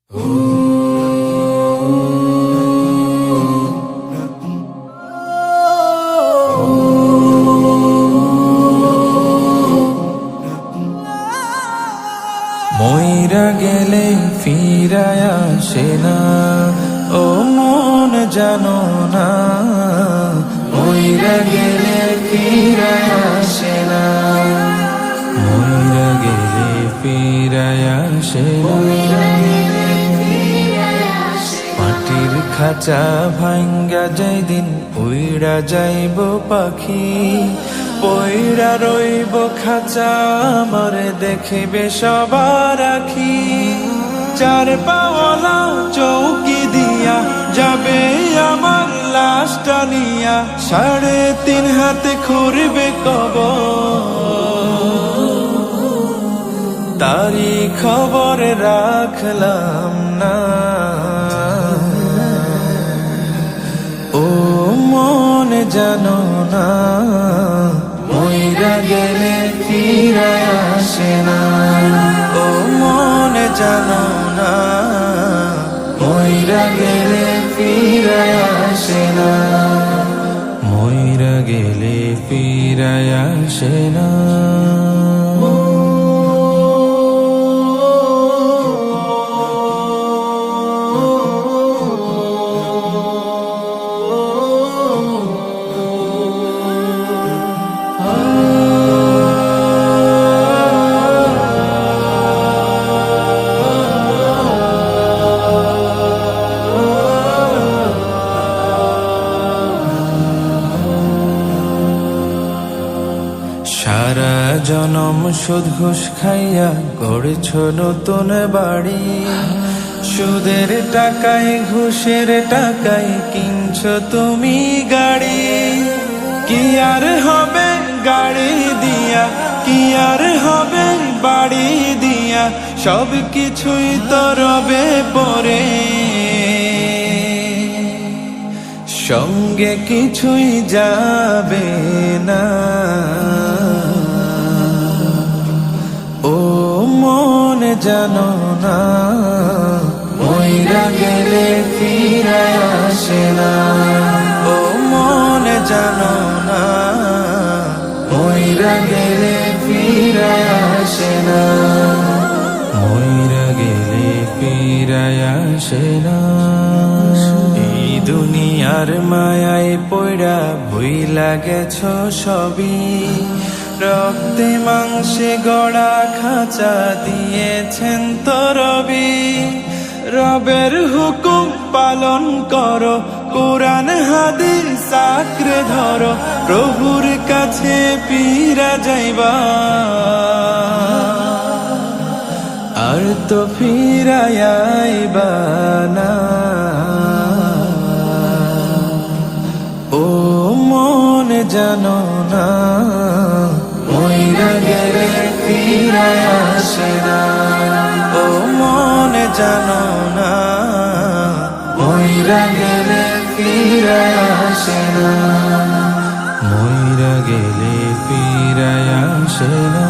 মইরা গেলে ফিরায় আসে না, ও মন জানো না। মইরা গেলে ফিরায় আসে না, মইরা গেলে ফিরায় আসে না। মাটির খাঁচা ভাঙ্গা যাই দিন উইড়া যাইব পাখি, পইরা রইব খাঁচা আমারে দেখিবে সবার আখি। চার পাওয়ালা চৌকি দিয়া যাবে আমার লাশটা নিয়া, 3.5 হাতে খুঁড়বে কবর, তারি খবর রাখলাম না। ও মন জানো না, মইরা গেলে ফিরায় আসে না। ও মন জানো না, মইরা গেলে ফিরায় আসে না। মইরা গেলে ফিরায় আসে না। সারা জনম সুদ ঘুষ খাইয়া গড়েছ নতুন বাড়ি, সুদের টাকায় ঘুষের টাকায় কিনছ তুমি গাড়ি। কি আর হবে গাড়ি দিয়া, কি আর হবে বাড়ি দিয়া, সব কিছুই তো রবে পরে, সঙ্গে কিছুই যাবে না। ও মন জানো না, মইরা গেলে ফিরায় আসে না। ও মন জানো না, মইরা গেলে ফিরায় আসে না। মইরা গেলে ফিরায় আসে না। এই দুনিয়ার মায়ায় পয়রা ভুইলা গেছ সবই, রক্তে মাংসে গড়া খাঁচা দিয়েছেন তো রবি। রবের হুকুম পালন করো, কোরআন হাদিস আঁকড়ে ধরো, প্রভুর কাছে ফিরা যাইবা, আর তো ফিরায় আইবা না। ও মন জানো না, মইরা গেলে ফিরায় আসে না। ও মন জানো না, মইরা গেলে ফিরায় আসে না। মইরা গেলে ফিরায় আসে না।